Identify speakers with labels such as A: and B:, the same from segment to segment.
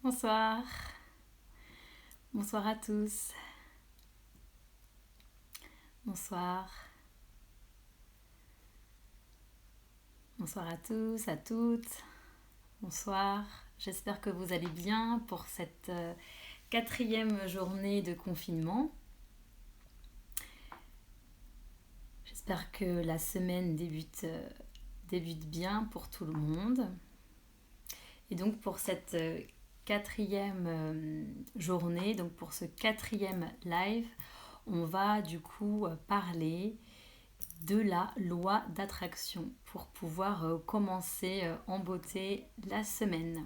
A: Bonsoir, bonsoir à tous, bonsoir, bonsoir à tous, à toutes, bonsoir. J'espère que vous allez bien pour cette quatrième journée de confinement. J'espère que la semaine débute bien pour tout le monde. Et donc pour cette quatrième journée, donc pour ce quatrième live, on va du coup parler de la loi d'attraction pour pouvoir commencer en beauté la semaine.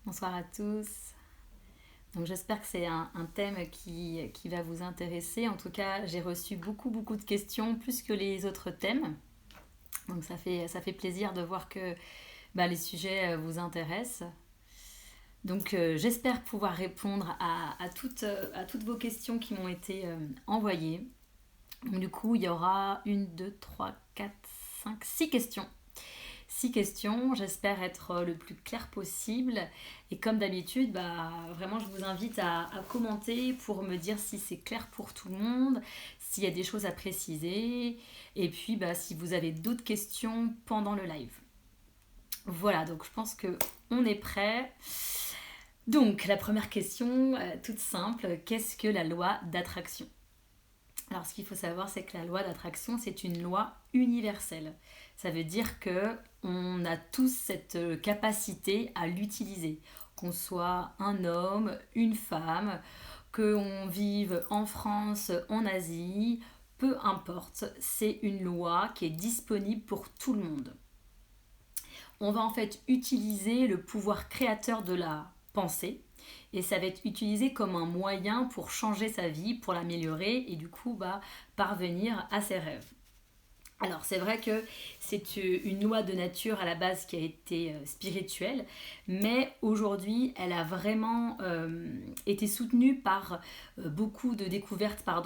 A: Bonsoir à tous. Donc j'espère que c'est un thème qui va vous intéresser. En tout cas, j'ai reçu beaucoup de questions, plus que les autres thèmes. Donc ça fait plaisir de voir que les sujets vous intéressent. Donc j'espère pouvoir répondre à toutes vos questions qui m'ont été envoyées. Donc, du coup, il y aura 1, 2, 3, 4, 5, 6 questions. 6 questions, j'espère être le plus clair possible. Et comme d'habitude, vraiment, je vous invite à commenter pour me dire si c'est clair pour tout le monde, s'il y a des choses à préciser, et puis si vous avez d'autres questions pendant le live. Voilà, donc je pense qu'on est prêt. Donc, la première question, toute simple, qu'est-ce que la loi d'attraction ? Alors, ce qu'il faut savoir, c'est que la loi d'attraction, c'est une loi universelle. Ça veut dire que on a tous cette capacité à l'utiliser. Qu'on soit un homme, une femme, qu'on vive en France, en Asie, peu importe, c'est une loi qui est disponible pour tout le monde. On va en fait utiliser le pouvoir créateur de la pensée et ça va être utilisé comme un moyen pour changer sa vie, pour l'améliorer et du coup parvenir à ses rêves. Alors c'est vrai que c'est une loi de nature à la base qui a été spirituelle, mais aujourd'hui elle a vraiment été soutenue par beaucoup de découvertes par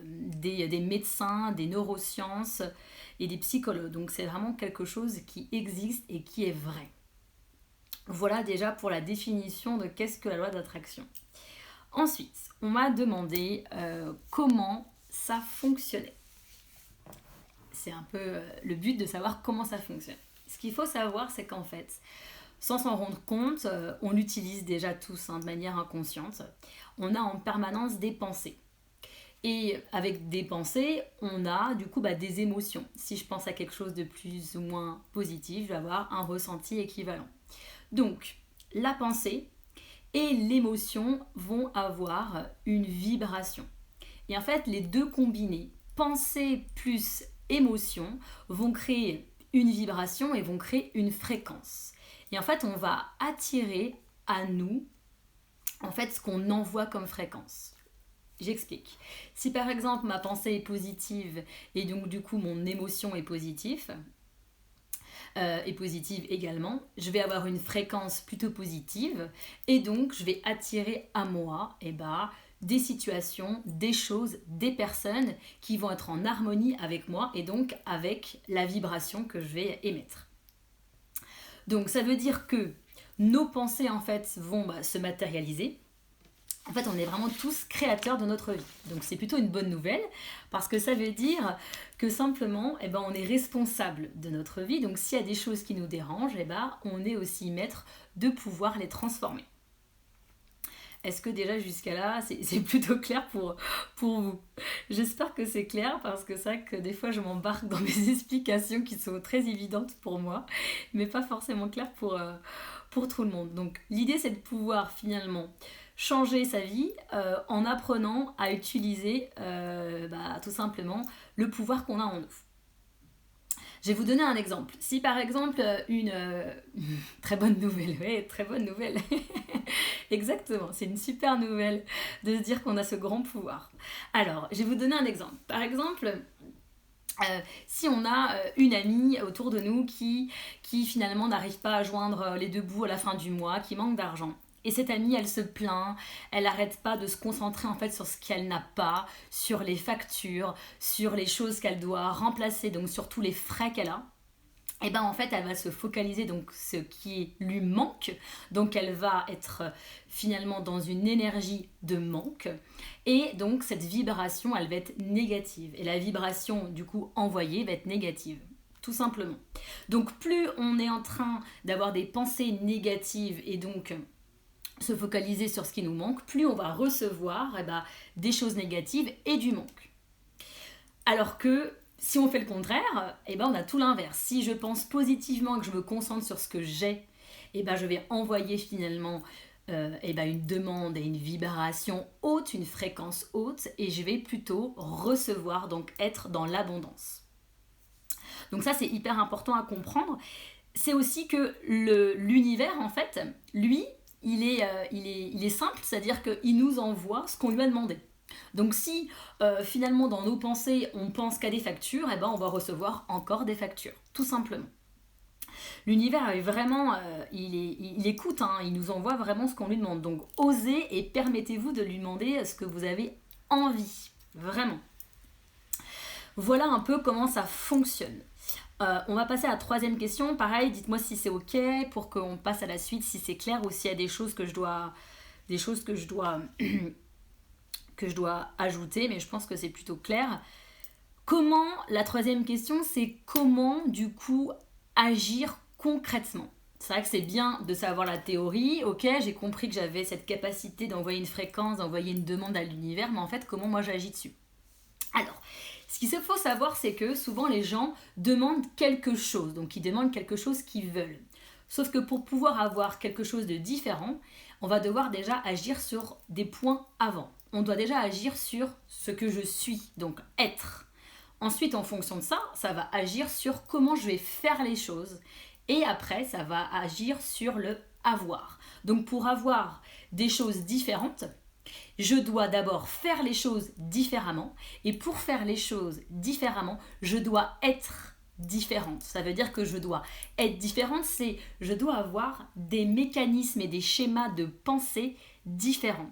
A: des médecins, des neurosciences et des psychologues. Donc c'est vraiment quelque chose qui existe et qui est vrai. Voilà déjà pour la définition de qu'est-ce que la loi d'attraction. Ensuite, on m'a demandé comment ça fonctionnait. C'est un peu le but de savoir comment ça fonctionne. Ce qu'il faut savoir, c'est qu'en fait, sans s'en rendre compte, on l'utilise déjà tous de manière inconsciente. On a en permanence des pensées. Et avec des pensées, on a du coup des émotions. Si je pense à quelque chose de plus ou moins positif, je vais avoir un ressenti équivalent. Donc, la pensée et l'émotion vont avoir une vibration. Et en fait, les deux combinés, pensée plus émotion, vont créer une vibration et vont créer une fréquence. Et en fait, on va attirer à nous ce qu'on envoie comme fréquence. J'explique. Si par exemple ma pensée est positive et donc du coup mon émotion est positive également, je vais avoir une fréquence plutôt positive et donc je vais attirer à moi des situations, des choses, des personnes qui vont être en harmonie avec moi et donc avec la vibration que je vais émettre. Donc ça veut dire que nos pensées en fait vont se matérialiser. En fait, on est vraiment tous créateurs de notre vie. Donc c'est plutôt une bonne nouvelle parce que ça veut dire que simplement, on est responsable de notre vie. Donc s'il y a des choses qui nous dérangent, on est aussi maître de pouvoir les transformer. Est-ce que déjà jusqu'à là, c'est plutôt clair pour vous ? J'espère que c'est clair parce que c'est vrai que des fois, je m'embarque dans mes explications qui sont très évidentes pour moi, mais pas forcément claires pour tout le monde. Donc l'idée, c'est de pouvoir finalement changer sa vie en apprenant à utiliser tout simplement le pouvoir qu'on a en nous. Je vais vous donner un exemple. Si par exemple une très bonne nouvelle, oui, très bonne nouvelle, exactement, c'est une super nouvelle de se dire qu'on a ce grand pouvoir. Alors, je vais vous donner un exemple. Par exemple, si on a une amie autour de nous qui finalement n'arrive pas à joindre les deux bouts à la fin du mois, qui manque d'argent. Et cette amie, elle se plaint, elle n'arrête pas de se concentrer en fait sur ce qu'elle n'a pas, sur les factures, sur les choses qu'elle doit remplacer, donc sur tous les frais qu'elle a. et ben en fait elle va se focaliser donc ce qui lui manque, donc elle va être finalement dans une énergie de manque, et donc cette vibration elle va être négative, et la vibration du coup envoyée va être négative, tout simplement. Donc plus on est en train d'avoir des pensées négatives et donc se focaliser sur ce qui nous manque, plus on va recevoir des choses négatives et du manque. Alors que si on fait le contraire, on a tout l'inverse. Si je pense positivement et que je me concentre sur ce que j'ai, je vais envoyer finalement une demande et une vibration haute, une fréquence haute, et je vais plutôt recevoir, donc être dans l'abondance. Donc ça, c'est hyper important à comprendre. C'est aussi que l'univers, en fait, lui, il est simple, c'est-à-dire qu'il nous envoie ce qu'on lui a demandé. Donc si finalement dans nos pensées on pense qu'à des factures, on va recevoir encore des factures, tout simplement. L'univers est vraiment, il écoute, il nous envoie vraiment ce qu'on lui demande. Donc osez et permettez-vous de lui demander ce que vous avez envie, vraiment. Voilà un peu comment ça fonctionne. On va passer à la troisième question. Pareil, dites-moi si c'est ok pour qu'on passe à la suite, si c'est clair ou s'il y a des choses que je dois que je dois ajouter, mais je pense que c'est plutôt clair. Comment, la troisième question, c'est comment du coup agir concrètement. C'est vrai que c'est bien de savoir la théorie, ok, j'ai compris que j'avais cette capacité d'envoyer une fréquence, d'envoyer une demande à l'univers, mais en fait, comment moi j'agis dessus? Alors, ce qu'il faut savoir, c'est que souvent les gens demandent quelque chose, donc ils demandent quelque chose qu'ils veulent. Sauf que pour pouvoir avoir quelque chose de différent, on va devoir déjà agir sur des points avant. On doit déjà agir sur ce que je suis, donc être. Ensuite, en fonction de ça, ça va agir sur comment je vais faire les choses. Et après, ça va agir sur le avoir. Donc pour avoir des choses différentes, je dois d'abord faire les choses différemment. Et pour faire les choses différemment, je dois être différente. Ça veut dire que je dois être différente, c'est je dois avoir des mécanismes et des schémas de pensée différents.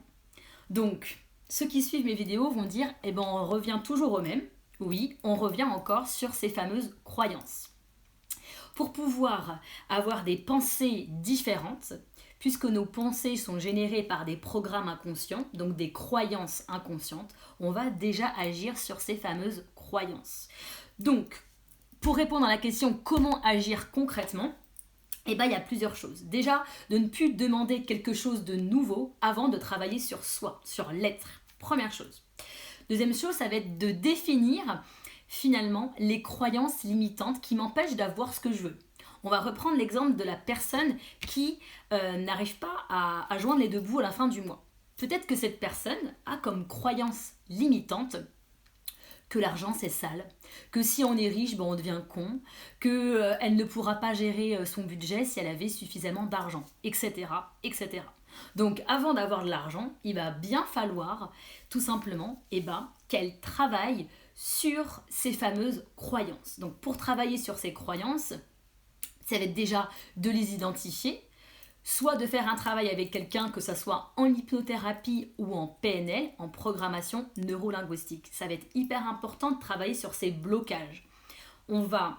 A: Donc, ceux qui suivent mes vidéos vont dire, on revient toujours au même. Oui, on revient encore sur ces fameuses croyances. Pour pouvoir avoir des pensées différentes, puisque nos pensées sont générées par des programmes inconscients, donc des croyances inconscientes, on va déjà agir sur ces fameuses croyances. Donc, pour répondre à la question comment agir concrètement, il y a plusieurs choses. Déjà, de ne plus demander quelque chose de nouveau avant de travailler sur soi, sur l'être. Première chose. Deuxième chose, ça va être de définir finalement les croyances limitantes qui m'empêchent d'avoir ce que je veux. On va reprendre l'exemple de la personne qui n'arrive pas à joindre les deux bouts à la fin du mois. Peut-être que cette personne a comme croyance limitante que l'argent c'est sale, que si on est riche, on devient con, qu'elle ne pourra pas gérer son budget si elle avait suffisamment d'argent, etc., etc. Donc avant d'avoir de l'argent, il va bien falloir tout simplement qu'elle travaille sur ces fameuses croyances. Donc pour travailler sur ces croyances, ça va être déjà de les identifier, soit de faire un travail avec quelqu'un, que ce soit en hypnothérapie ou en PNL, en programmation neurolinguistique. Ça va être hyper important de travailler sur ces blocages. On va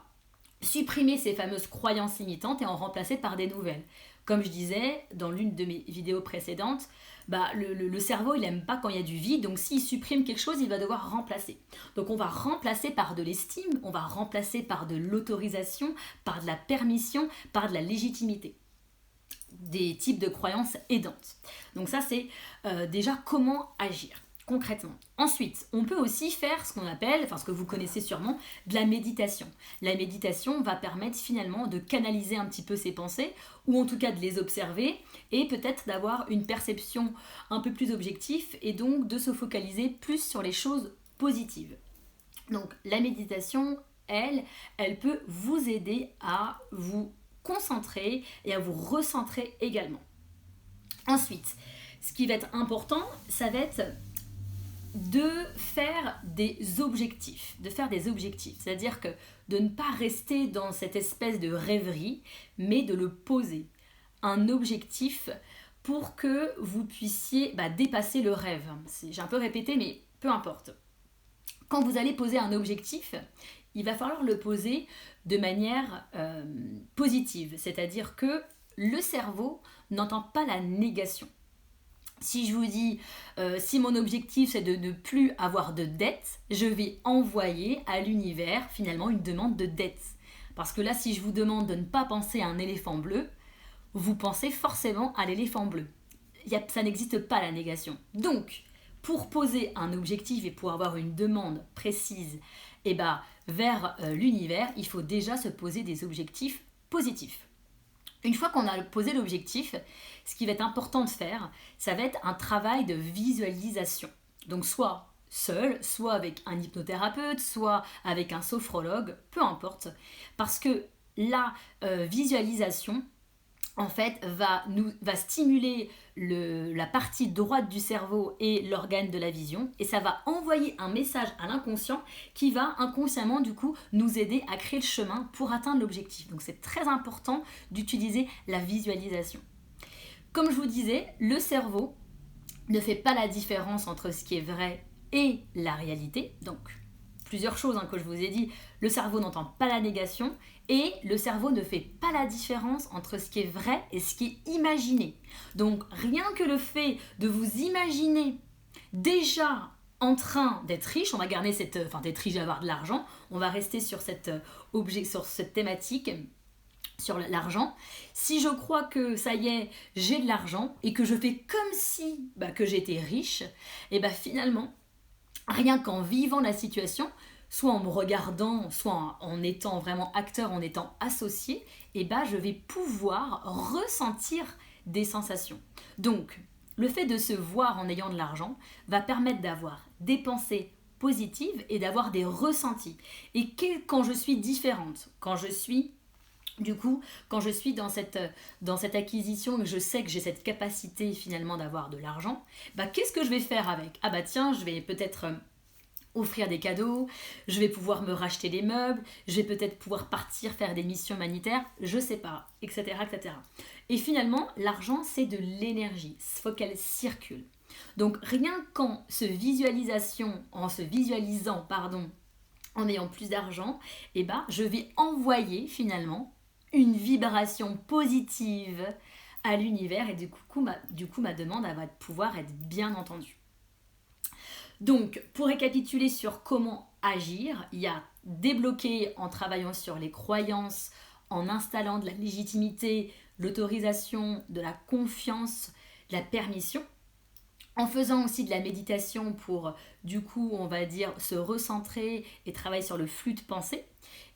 A: supprimer ces fameuses croyances limitantes et en remplacer par des nouvelles. Comme je disais dans l'une de mes vidéos précédentes, le cerveau il n'aime pas quand il y a du vide, donc s'il supprime quelque chose, il va devoir remplacer. Donc on va remplacer par de l'estime, on va remplacer par de l'autorisation, par de la permission, par de la légitimité. Des types de croyances aidantes. Donc ça c'est déjà comment agir concrètement. Ensuite, on peut aussi faire ce qu'on appelle, ce que vous connaissez sûrement, de la méditation. La méditation va permettre finalement de canaliser un petit peu ses pensées, ou en tout cas de les observer, et peut-être d'avoir une perception un peu plus objective, et donc de se focaliser plus sur les choses positives. Donc la méditation, elle peut vous aider à vous concentrer et à vous recentrer également. Ensuite, ce qui va être important, ça va être de faire des objectifs, c'est-à-dire que de ne pas rester dans cette espèce de rêverie, mais de le poser, un objectif pour que vous puissiez dépasser le rêve. J'ai un peu répété, mais peu importe. Quand vous allez poser un objectif, il va falloir le poser de manière positive. C'est-à-dire que le cerveau n'entend pas la négation. Si je vous dis, si mon objectif c'est de ne plus avoir de dettes, je vais envoyer à l'univers finalement une demande de dette. Parce que là, si je vous demande de ne pas penser à un éléphant bleu, vous pensez forcément à l'éléphant bleu. Ça n'existe pas la négation. Donc, pour poser un objectif et pour avoir une demande précise vers l'univers, il faut déjà se poser des objectifs positifs. Une fois qu'on a posé l'objectif, ce qui va être important de faire, ça va être un travail de visualisation. Donc soit seul, soit avec un hypnothérapeute, soit avec un sophrologue, peu importe. Parce que la visualisation, en fait, va stimuler la partie droite du cerveau et l'organe de la vision, et ça va envoyer un message à l'inconscient qui va inconsciemment du coup nous aider à créer le chemin pour atteindre l'objectif. Donc c'est très important d'utiliser la visualisation. Comme je vous disais, le cerveau ne fait pas la différence entre ce qui est vrai et la réalité. Donc plusieurs choses que je vous ai dit, le cerveau n'entend pas la négation et le cerveau ne fait pas la différence entre ce qui est vrai et ce qui est imaginé. Donc rien que le fait de vous imaginer déjà en train d'être riche, on va garder d'être riche, d'avoir de l'argent, on va rester sur cette thématique, sur l'argent. Si je crois que ça y est, j'ai de l'argent et que je fais comme si que j'étais riche, et finalement, rien qu'en vivant la situation, soit en me regardant, soit en étant vraiment acteur, en étant associé, je vais pouvoir ressentir des sensations. Donc, le fait de se voir en ayant de l'argent va permettre d'avoir des pensées positives et d'avoir des ressentis. Et quand je suis différente, quand je suis dans cette acquisition et que je sais que j'ai cette capacité finalement d'avoir de l'argent, qu'est-ce que je vais faire avec ? Tiens, je vais peut-être offrir des cadeaux, je vais pouvoir me racheter des meubles, je vais peut-être pouvoir partir faire des missions humanitaires, je sais pas, etc. etc. Et finalement, l'argent, c'est de l'énergie, il faut qu'elle circule. Donc rien qu'en se visualisant, en ayant plus d'argent, je vais envoyer finalement une vibration positive à l'univers et du coup ma demande va pouvoir être bien entendue. Donc, pour récapituler sur comment agir, il y a débloquer en travaillant sur les croyances, en installant de la légitimité, l'autorisation, de la confiance, de la permission, en faisant aussi de la méditation pour, on va dire, se recentrer et travailler sur le flux de pensée,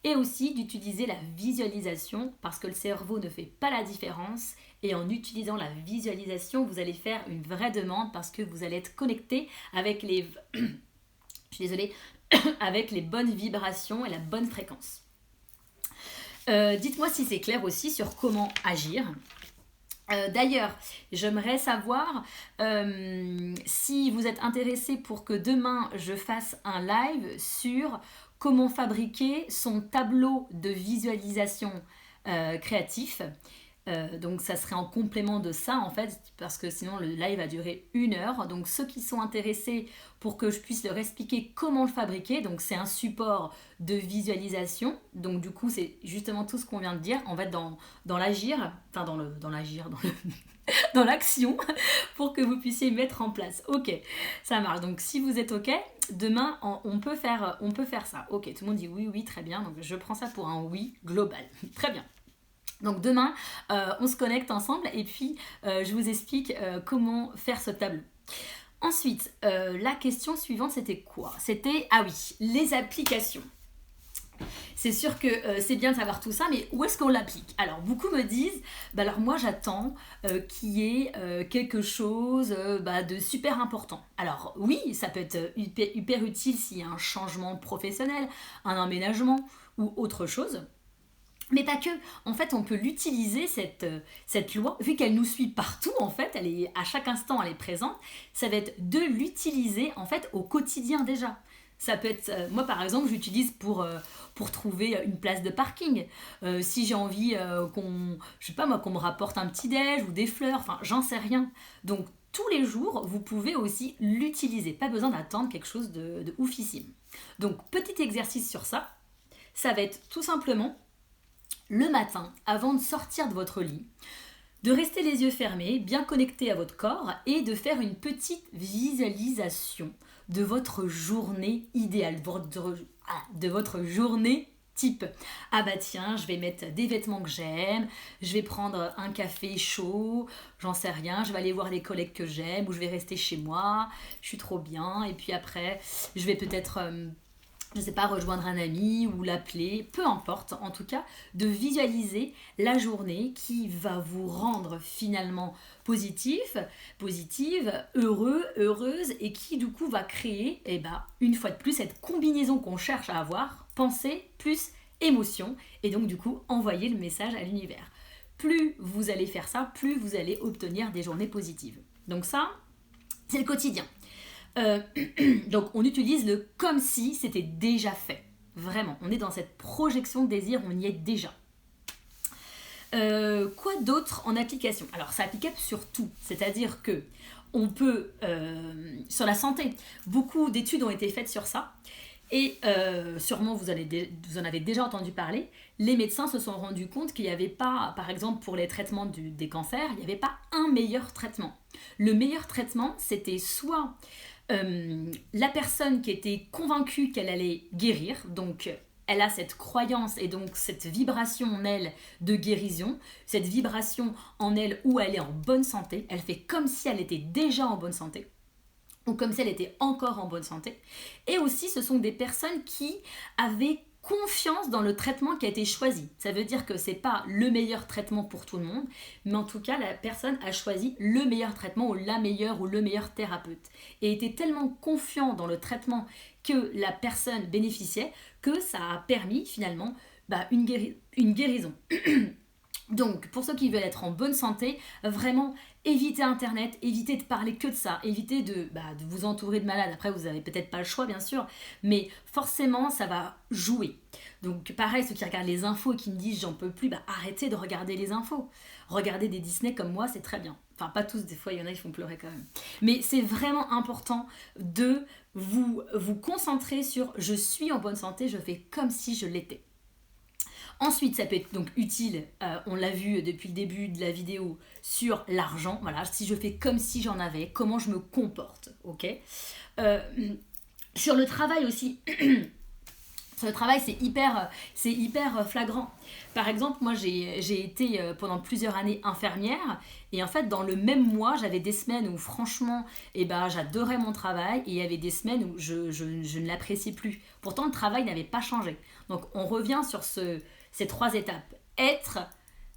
A: et aussi d'utiliser la visualisation parce que le cerveau ne fait pas la différence. Et en utilisant la visualisation, vous allez faire une vraie demande parce que vous allez être connecté avec les avec les bonnes vibrations et la bonne fréquence. Dites-moi si c'est clair aussi sur comment agir. D'ailleurs, j'aimerais savoir si vous êtes intéressé pour que demain je fasse un live sur comment fabriquer son tableau de visualisation créatif. Donc ça serait en complément de ça en fait, parce que sinon le live va durer 1 heure. Donc ceux qui sont intéressés pour que je puisse leur expliquer comment le fabriquer, donc c'est un support de visualisation. Donc du coup c'est justement tout ce qu'on vient de dire. On va être dans l'agir, enfin dans l'action pour que vous puissiez mettre en place. Ok, ça marche. Donc si vous êtes ok, demain on peut faire ça. Ok, tout le monde dit oui, très bien. Donc je prends ça pour un oui global. Très bien. Donc demain, on se connecte ensemble et puis je vous explique comment faire ce tableau. Ensuite, la question suivante, c'était quoi ? C'était, les applications. C'est sûr que c'est bien de savoir tout ça, mais où est-ce qu'on l'applique ? Alors, beaucoup me disent, alors moi j'attends qu'il y ait quelque chose de super important. Alors oui, ça peut être hyper utile s'il y a un changement professionnel, un emménagement ou autre chose. Mais pas que, en fait on peut l'utiliser cette loi, vu qu'elle nous suit partout en fait, à chaque instant elle est présente, ça va être de l'utiliser en fait au quotidien déjà. Ça peut être, moi par exemple j'utilise pour trouver une place de parking, si j'ai envie qu'on me rapporte un petit déj ou des fleurs, enfin j'en sais rien. Donc tous les jours vous pouvez aussi l'utiliser, pas besoin d'attendre quelque chose de oufissime. Donc petit exercice sur ça. ça va être tout simplement le matin, avant de sortir de votre lit, de rester les yeux fermés, bien connectés à votre corps et de faire une petite visualisation de votre journée idéale, de votre journée type. Ah bah tiens, je vais mettre des vêtements que j'aime, je vais prendre un café chaud, j'en sais rien, je vais aller voir les collègues que j'aime ou je vais rester chez moi, je suis trop bien et puis après je vais peut-être je ne sais pas, rejoindre un ami ou l'appeler, peu importe, en tout cas, de visualiser la journée qui va vous rendre finalement positive, heureux, heureuse et qui du coup va créer, une fois de plus, cette combinaison qu'on cherche à avoir, pensée plus émotion et donc du coup envoyer le message à l'univers. Plus vous allez faire ça, plus vous allez obtenir des journées positives. Donc ça, c'est le quotidien. Donc on utilise le comme si c'était déjà fait. Vraiment, on est dans cette projection de désir, on y est déjà. Quoi d'autre en application? Alors c'est applicable sur tout, c'est-à-dire que on peut, sur la santé, beaucoup d'études ont été faites sur ça. Et sûrement vous en avez déjà entendu parler, les médecins se sont rendus compte qu'il n'y avait pas, par exemple pour les traitements des cancers, il n'y avait pas un meilleur traitement. Le meilleur traitement, c'était soit la personne qui était convaincue qu'elle allait guérir, donc elle a cette croyance et donc cette vibration en elle de guérison, cette vibration en elle où elle est en bonne santé, elle fait comme si elle était déjà en bonne santé, ou comme si elle était encore en bonne santé. Et aussi, ce sont des personnes qui avaient confiance dans le traitement qui a été choisi. Ça veut dire que c'est pas le meilleur traitement pour tout le monde, mais en tout cas, la personne a choisi le meilleur traitement ou la meilleure ou le meilleur thérapeute. Et était tellement confiant dans le traitement que la personne bénéficiait que ça a permis finalement une guérison. Donc, pour ceux qui veulent être en bonne santé, vraiment, évitez Internet, évitez de parler que de ça, évitez de vous entourer de malades. Après, vous n'avez peut-être pas le choix, bien sûr, mais forcément, ça va jouer. Donc, pareil, ceux qui regardent les infos et qui me disent « j'en peux plus », arrêtez de regarder les infos. Regardez des Disney comme moi, c'est très bien. Enfin, pas tous, des fois, il y en a qui font pleurer quand même. Mais c'est vraiment important de vous concentrer sur « je suis en bonne santé, je fais comme si je l'étais ». Ensuite, ça peut être donc utile, on l'a vu depuis le début de la vidéo, sur l'argent. Voilà, si je fais comme si j'en avais, comment je me comporte, ok. Sur le travail aussi, sur le travail c'est hyper flagrant. Par exemple, moi j'ai été pendant plusieurs années infirmière et en fait dans le même mois, j'avais des semaines où franchement j'adorais mon travail et il y avait des semaines où je ne l'appréciais plus. Pourtant le travail n'avait pas changé. Donc on revient sur ces 3 étapes. Être,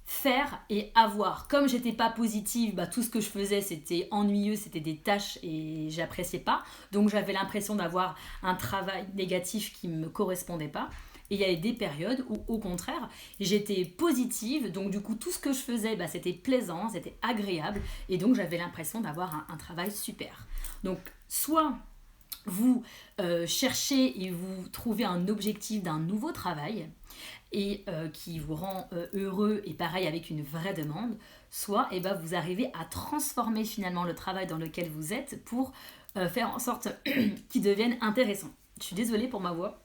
A: faire et avoir. Comme j'étais pas positive, tout ce que je faisais c'était ennuyeux, c'était des tâches et j'appréciais pas. Donc j'avais l'impression d'avoir un travail négatif qui me correspondait pas. Et il y avait des périodes où au contraire j'étais positive, donc du coup tout ce que je faisais c'était plaisant, c'était agréable et donc j'avais l'impression d'avoir un travail super. Donc soit vous cherchez et vous trouvez un objectif d'un nouveau travail et qui vous rend heureux et pareil avec une vraie demande, soit vous arrivez à transformer finalement le travail dans lequel vous êtes pour faire en sorte qu'il devienne intéressant. Je suis désolée pour ma voix.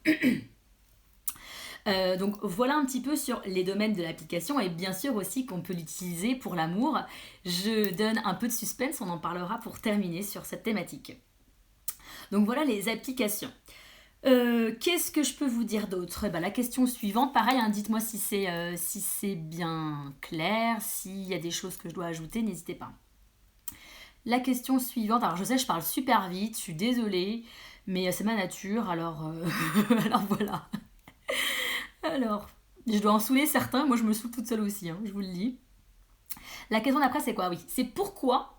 A: Donc voilà un petit peu sur les domaines de l'application et bien sûr aussi qu'on peut l'utiliser pour l'amour. Je donne un peu de suspense, on en parlera pour terminer sur cette thématique. Donc voilà les applications. Qu'est-ce que je peux vous dire d'autre? La question suivante, pareil, dites-moi si c'est bien clair, s'il y a des choses que je dois ajouter, n'hésitez pas. La question suivante, alors je sais, je parle super vite, je suis désolée, mais c'est ma nature, alors voilà. Alors, je dois en saouler certains, moi je me saoule toute seule aussi, je vous le dis. La question d'après c'est quoi? Oui, c'est pourquoi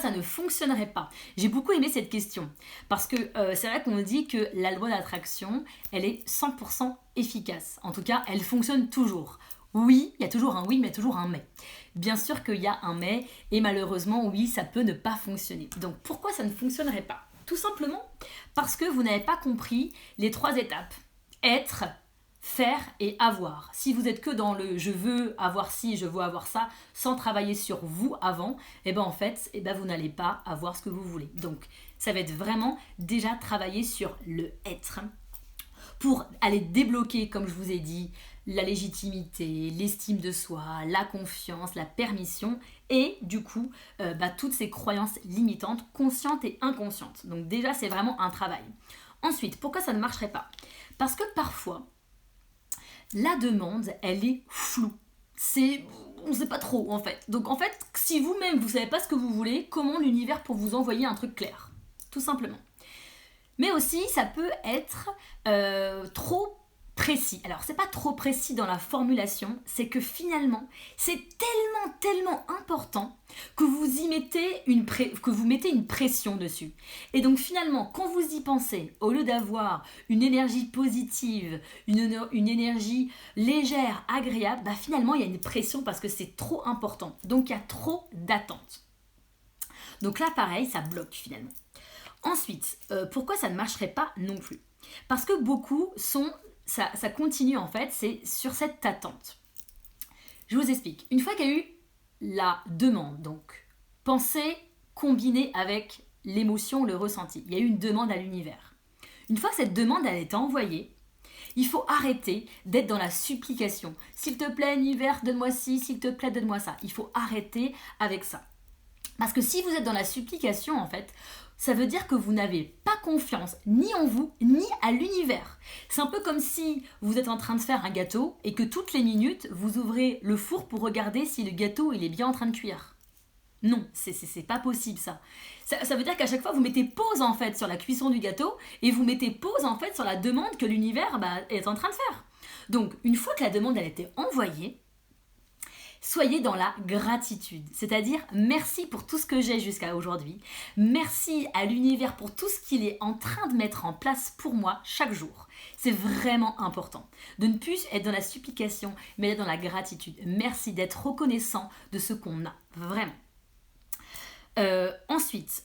A: ça ne fonctionnerait pas? J'ai beaucoup aimé cette question parce que c'est vrai qu'on dit que la loi d'attraction, elle est 100% efficace. En tout cas, elle fonctionne toujours. Oui, il y a toujours un oui, mais il y a toujours un mais. Bien sûr qu'il y a un mais et malheureusement, oui, ça peut ne pas fonctionner. Donc pourquoi ça ne fonctionnerait pas? Tout simplement parce que vous n'avez pas compris les 3 étapes. Être, faire et avoir. Si vous êtes que dans le je veux avoir ci, je veux avoir ça, sans travailler sur vous avant, en fait, vous n'allez pas avoir ce que vous voulez. Donc, ça va être vraiment déjà travailler sur le être. pour aller débloquer, comme je vous ai dit, la légitimité, l'estime de soi, la confiance, la permission et du coup toutes ces croyances limitantes conscientes et inconscientes. Donc déjà c'est vraiment un travail. Ensuite, pourquoi ça ne marcherait pas? Parce que parfois la demande elle est floue. On ne sait pas trop en fait. Donc en fait si vous-même vous ne savez pas ce que vous voulez, comment l'univers pour vous envoyer un truc clair? Tout simplement. Mais aussi ça peut être trop précis. Alors c'est pas trop précis dans la formulation, c'est que finalement c'est tellement important que vous y mettez que vous mettez une pression dessus. Et donc finalement quand vous y pensez, au lieu d'avoir une énergie positive, une énergie légère, agréable, finalement il y a une pression parce que c'est trop important. Donc il y a trop d'attentes. Donc là pareil, ça bloque finalement. Ensuite, pourquoi ça ne marcherait pas non plus? Parce que beaucoup ça continue en fait, c'est sur cette attente. Je vous explique. Une fois qu'il y a eu la demande, donc pensée combinée avec l'émotion, le ressenti, il y a eu une demande à l'univers. Une fois que cette demande elle est envoyée, il faut arrêter d'être dans la supplication. S'il te plaît, univers, donne-moi ci, s'il te plaît, donne-moi ça. Il faut arrêter avec ça. Parce que si vous êtes dans la supplication, en fait, ça veut dire que vous n'avez pas confiance ni en vous, ni à l'univers. C'est un peu comme si vous êtes en train de faire un gâteau et que toutes les minutes, vous ouvrez le four pour regarder si le gâteau il est bien en train de cuire. Non, c'est pas possible ça. Ça veut dire qu'à chaque fois, vous mettez pause en fait sur la cuisson du gâteau et vous mettez pause en fait sur la demande que l'univers est en train de faire. Donc, une fois que la demande elle a été envoyée, soyez dans la gratitude, c'est-à-dire merci pour tout ce que j'ai jusqu'à aujourd'hui, merci à l'univers pour tout ce qu'il est en train de mettre en place pour moi chaque jour. C'est vraiment important de ne plus être dans la supplication, mais d'être dans la gratitude. Merci d'être reconnaissant de ce qu'on a, vraiment. Ensuite,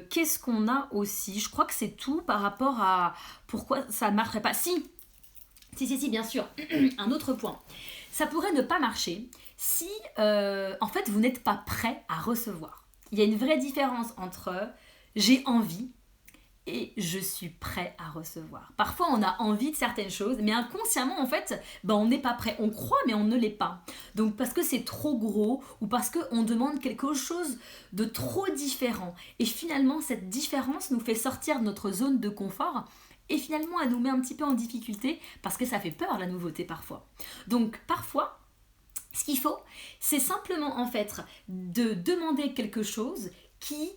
A: qu'est-ce qu'on a aussi? Je crois que c'est tout par rapport à pourquoi ça ne marcherait pas. Si, bien sûr, un autre point. Ça pourrait ne pas marcher si en fait vous n'êtes pas prêt à recevoir. Il y a une vraie différence entre j'ai envie et je suis prêt à recevoir. Parfois on a envie de certaines choses, mais inconsciemment en fait on n'est pas prêt. On croit mais on ne l'est pas. Donc parce que c'est trop gros ou parce qu'on demande quelque chose de trop différent. Et finalement cette différence nous fait sortir de notre zone de confort. Et finalement, elle nous met un petit peu en difficulté parce que ça fait peur la nouveauté parfois. Donc parfois, ce qu'il faut, c'est simplement en fait de demander quelque chose qui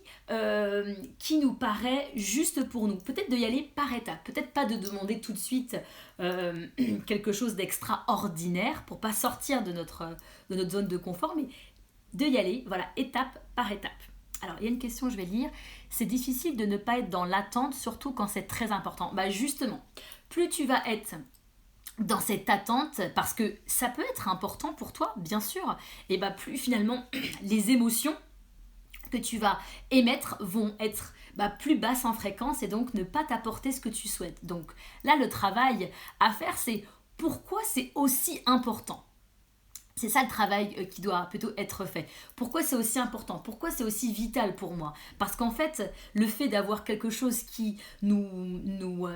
A: nous paraît juste pour nous. Peut-être d'y aller par étapes. Peut-être pas de demander tout de suite quelque chose d'extraordinaire pour pas sortir de notre zone de confort, mais d'y aller, voilà, étape par étape. Alors, il y a une question, je vais lire. C'est difficile de ne pas être dans l'attente, surtout quand c'est très important. Justement, plus tu vas être dans cette attente, parce que ça peut être important pour toi, bien sûr, et plus finalement, les émotions que tu vas émettre vont être plus basses en fréquence et donc ne pas t'apporter ce que tu souhaites. Donc là, le travail à faire, c'est pourquoi c'est aussi important. C'est ça le travail qui doit plutôt être fait. Pourquoi c'est aussi important? Pourquoi c'est aussi vital pour moi? Parce qu'en fait, le fait d'avoir quelque chose qui nous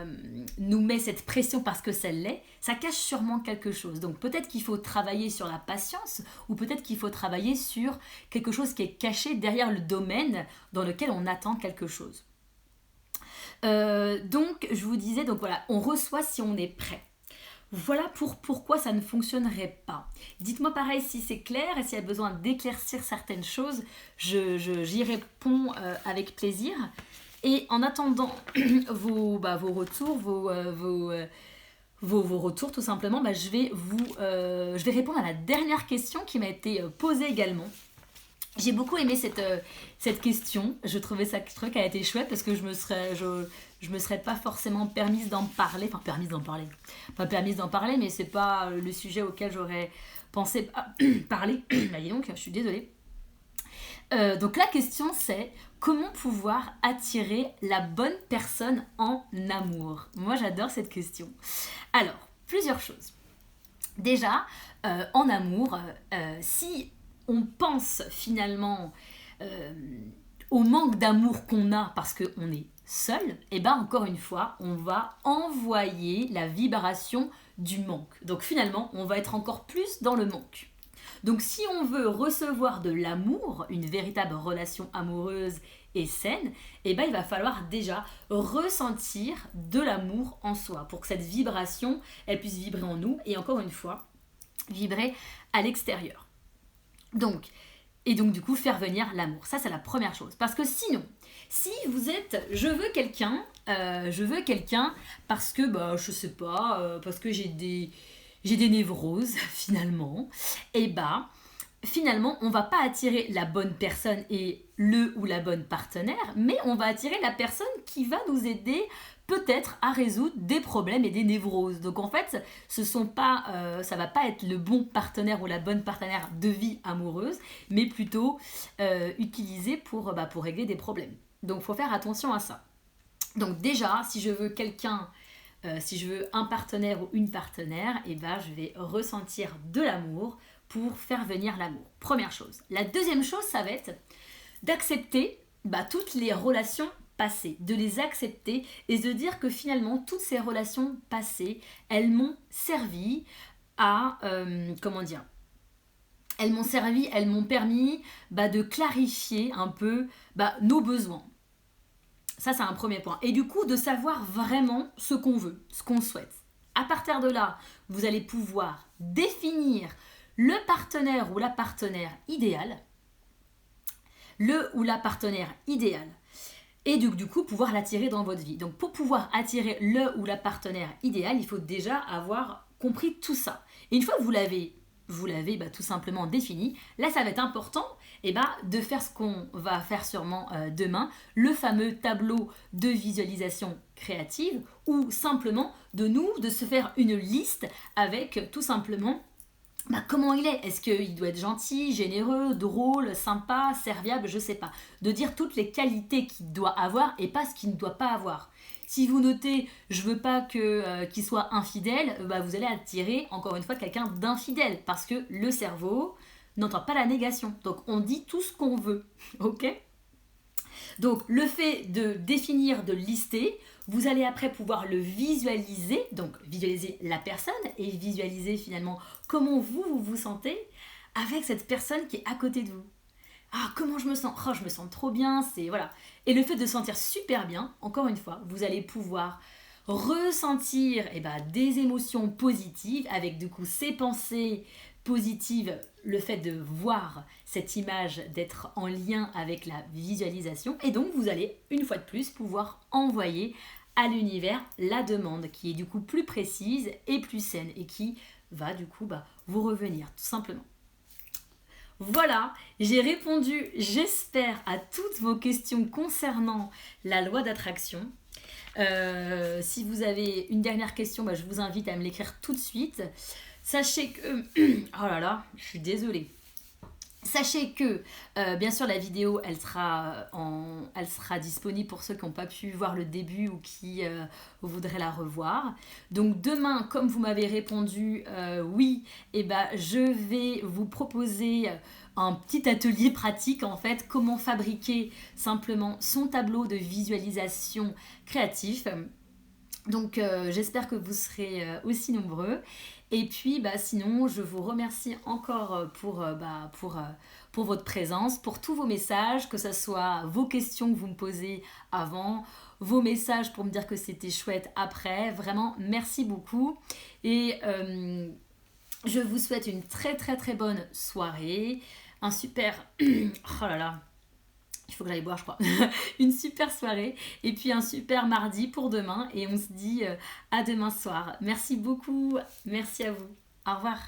A: met cette pression parce que ça l'est, ça cache sûrement quelque chose. Donc peut-être qu'il faut travailler sur la patience ou peut-être qu'il faut travailler sur quelque chose qui est caché derrière le domaine dans lequel on attend quelque chose. Donc je vous disais, donc voilà, on reçoit si on est prêt. Voilà pourquoi ça ne fonctionnerait pas. Dites-moi pareil si c'est clair et s'il y a besoin d'éclaircir certaines choses, j'y réponds avec plaisir. Et en attendant vos retours, vos retours tout simplement, je vais répondre à la dernière question qui m'a été posée également. J'ai beaucoup aimé cette question. Je trouvais ça qu'elle a été chouette parce que je me serais pas forcément permise d'en parler. Enfin, pas permise d'en parler, mais c'est pas le sujet auquel j'aurais pensé parler. Dis donc, je suis désolée. Donc la question c'est comment pouvoir attirer la bonne personne en amour? Moi j'adore cette question. Alors, plusieurs choses. Déjà, en amour, si on pense finalement au manque d'amour qu'on a parce qu'on est seul, et ben encore une fois, on va envoyer la vibration du manque. Donc finalement, on va être encore plus dans le manque. Donc si on veut recevoir de l'amour, une véritable relation amoureuse et saine, eh ben, il va falloir déjà ressentir de l'amour en soi pour que cette vibration, elle puisse vibrer en nous et encore une fois, vibrer à l'extérieur. Donc, et donc du coup faire venir l'amour. Ça c'est la première chose. Parce que sinon, si vous êtes, je veux quelqu'un parce que, bah, je sais pas, parce que j'ai des névroses finalement, et bah finalement on va pas attirer la bonne personne et le ou la bonne partenaire, mais on va attirer la personne qui va nous aider peut-être à résoudre des problèmes et des névroses. Donc en fait, ça va pas être le bon partenaire ou la bonne partenaire de vie amoureuse, mais plutôt utilisé pour régler des problèmes. Donc il faut faire attention à ça. Donc déjà, si je veux si je veux un partenaire ou une partenaire, eh ben, je vais ressentir de l'amour pour faire venir l'amour. Première chose. La deuxième chose, ça va être d'accepter toutes les relations passées, de les accepter et de dire que finalement, toutes ces relations passées, elles m'ont servi à, elles m'ont permis de clarifier un peu nos besoins. Ça, c'est un premier point. Et du coup, de savoir vraiment ce qu'on veut, ce qu'on souhaite. À partir de là, vous allez pouvoir définir le partenaire ou la partenaire idéale. Et du coup, pouvoir l'attirer dans votre vie. Donc, pour pouvoir attirer le ou la partenaire idéal, il faut déjà avoir compris tout ça. Et une fois que vous l'avez tout simplement défini, là, ça va être important de faire ce qu'on va faire sûrement demain, le fameux tableau de visualisation créative, ou simplement de se faire une liste avec tout simplement comment il est. Est-ce qu'il doit être gentil, généreux, drôle, sympa, serviable, je sais pas. De dire toutes les qualités qu'il doit avoir et pas ce qu'il ne doit pas avoir. Si vous notez je veux pas qu'il soit infidèle, vous allez attirer encore une fois quelqu'un d'infidèle parce que le cerveau n'entend pas la négation. Donc on dit tout ce qu'on veut, ok ? Donc le fait de définir, de lister, vous allez après pouvoir le visualiser, donc visualiser la personne et visualiser finalement comment vous vous sentez avec cette personne qui est à côté de vous. Ah, comment je me sens ? Oh, je me sens trop bien, c'est voilà. Et le fait de se sentir super bien, encore une fois, vous allez pouvoir ressentir des émotions positives avec du coup ces pensées positives, le fait de voir cette image, d'être en lien avec la visualisation. Et donc vous allez une fois de plus pouvoir envoyer à l'univers la demande qui est du coup plus précise et plus saine et qui va du coup vous revenir tout simplement. Voilà, j'ai répondu, j'espère, à toutes vos questions concernant la loi d'attraction. Si vous avez une dernière question, je vous invite à me l'écrire tout de suite. Sachez que... Oh là là, je suis désolée. Sachez que, bien sûr, la vidéo, elle sera disponible pour ceux qui n'ont pas pu voir le début ou qui voudraient la revoir. Donc demain, comme vous m'avez répondu oui, je vais vous proposer un petit atelier pratique, en fait, comment fabriquer simplement son tableau de visualisation créatif. Donc j'espère que vous serez aussi nombreux. Et puis sinon, je vous remercie encore pour votre présence, pour tous vos messages, que ce soit vos questions que vous me posez avant, vos messages pour me dire que c'était chouette après. Vraiment, merci beaucoup. Et je vous souhaite une très très très bonne soirée. Un super... Oh là là, il faut que j'aille boire, je crois. Une super soirée et puis un super mardi pour demain. Et on se dit à demain soir. Merci beaucoup. Merci à vous. Au revoir.